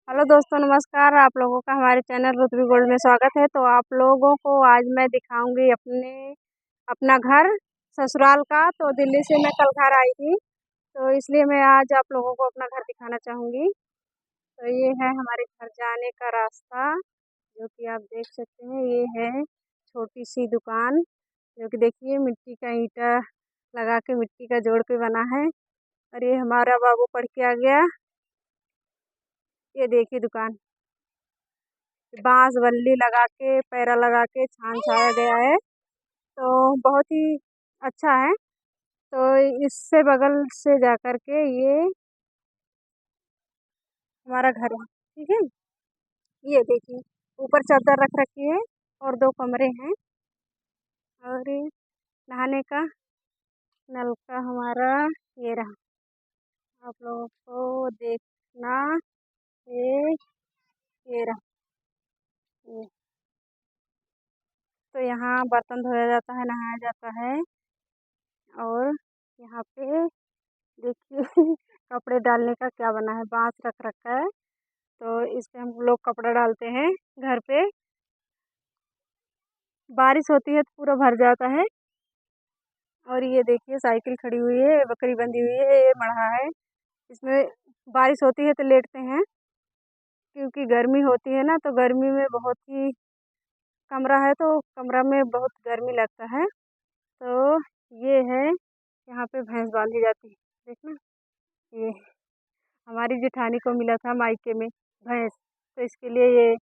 Hello दोस्तों, नमस्कार। आप लोगों का हमारे चैनल रुतबी गोल्ड में स्वागत है। तो आप लोगों को आज मैं दिखाऊंगी अपना घर ससुराल का। तो दिल्ली से मैं कल घर आई थी, तो इसलिए मैं आज आप लोगों को अपना घर दिखाना चाहूँगी। तो ये है हमारे घर जाने का रास्ता, जो कि आप देख सकते हैं। ये है छोटी सी दुकान, जो कि देखिए मिट्टी का ईंटा लगा के, मिट्टी का जोड़ के बना है। और ये हमारा बाबू पढ़ के आ गया। ये देखिए दुकान, बांस बल्ली लगा के, पैरा लगा के छान छाया गया है। तो बहुत ही अच्छा है। तो इससे बगल से जा कर के ये हमारा घर है, ठीक है। ये देखिए ऊपर चादर रख रखी है और दो कमरे हैं। और ये नहाने का नलका हमारा ये रहा। आप लोगों को देखना, ये ये रहा ये। तो यहाँ बर्तन धोया जाता है, नहाया जाता है। और यहाँ पे देखिए कपड़े डालने का क्या बना है, बांस रख रखा है। तो इस पे हम लोग कपड़ा डालते हैं घर पे। बारिश होती है तो पूरा भर जाता है। और ये देखिए साइकिल खड़ी हुई है, बकरी बंधी हुई है, ये मढ़ा है। इसमें बारिश होती है तो लेटते हैं, क्योंकि गर्मी होती है ना। तो गर्मी में बहुत ही, कमरा है तो कमरा में बहुत गर्मी लगता है। तो ये है, यहाँ पे भैंस बांधी जाती है, देखना। ये हमारी जेठानी को मिला था मायके में भैंस, तो इसके लिए ये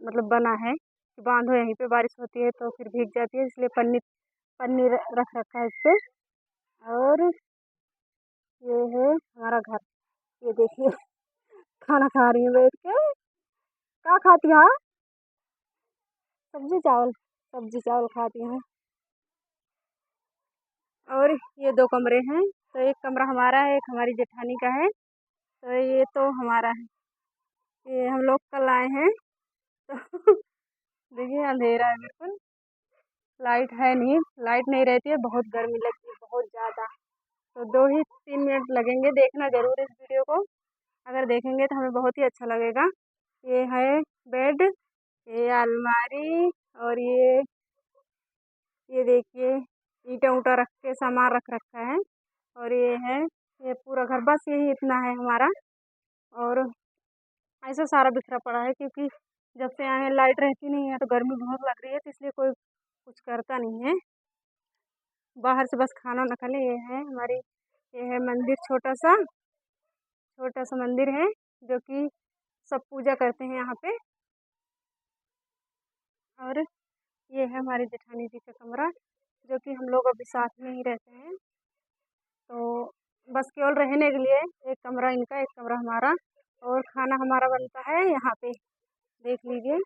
मतलब बना है कि बांधो यहीं पे। बारिश होती है तो फिर भीग जाती है, इसलिए पन्नी पन्नी रख रखा है इस पे। और ये है हमारा घर। ये देखिए खाना खा रही है बैठ के। क्या खाती है? सब्जी चावल, सब्जी चावल खाती हैं। और ये दो कमरे हैं। तो एक कमरा हमारा है, एक हमारी जेठानी का है। तो ये तो हमारा है। ये हम लोग कल आए हैं तो देखिए अंधेरा है बिल्कुल, लाइट है नहीं। लाइट नहीं रहती है, बहुत गर्मी लगती है, बहुत ज़्यादा। तो 2 ही 3 मिनट लगेंगे, देखना ज़रूर इस वीडियो को। अगर देखेंगे तो हमें बहुत ही अच्छा लगेगा। ये है बेड, ये अलमारी। और ये देखिए ईंटा उटा रख के सामान रख रखा है। और ये है, ये पूरा घर, बस यही इतना है हमारा। और ऐसा सारा बिखरा पड़ा है, क्योंकि जब से आए हैं लाइट रहती नहीं है, तो गर्मी बहुत लग रही है, तो इसलिए कोई कुछ करता नहीं है। बाहर से बस खाना ना खा ले। ये है हमारी, ये है मंदिर, छोटा सा, छोटा सा मंदिर है, जो कि सब पूजा करते हैं यहाँ पे। और ये है हमारी जेठानी जी का कमरा, जो कि हम लोग अभी साथ में ही रहते हैं। तो बस केवल रहने के लिए एक कमरा इनका, एक कमरा हमारा। और खाना हमारा बनता है यहाँ पे, देख लीजिए।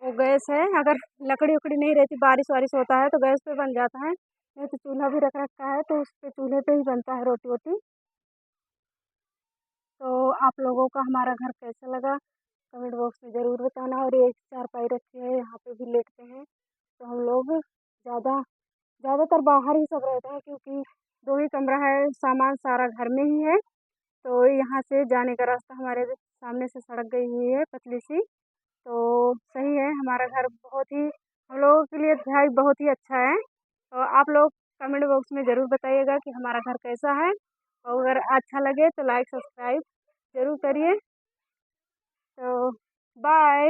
वो गैस है, अगर लकड़ी उकड़ी नहीं रहती, बारिश वारिश होता है तो गैस पे बन जाता है, नहीं तो चूल्हा भी रख रखा है, तो उस पे चूल्हे पे ही बनता है रोटी वोटी। तो आप लोगों का हमारा घर कैसा लगा, कमेंट बॉक्स में ज़रूर बताना। और एक चारपाई रखी है, यहाँ पे भी लेटते हैं। तो हम लोग ज़्यादातर बाहर ही सब रहते हैं, क्योंकि 2 ही कमरा है, सामान सारा घर में ही है। तो यहाँ से जाने का रास्ता, हमारे सामने से सड़क गई हुई है पतली सी। तो सही है हमारा घर, बहुत ही हम लोगों के लिए भाई बहुत ही अच्छा है। तो आप लोग कमेंट बॉक्स में ज़रूर बताइएगा कि हमारा घर कैसा है। और अगर अच्छा लगे तो लाइक सब्सक्राइब ज़रूर करिए। तो बाय।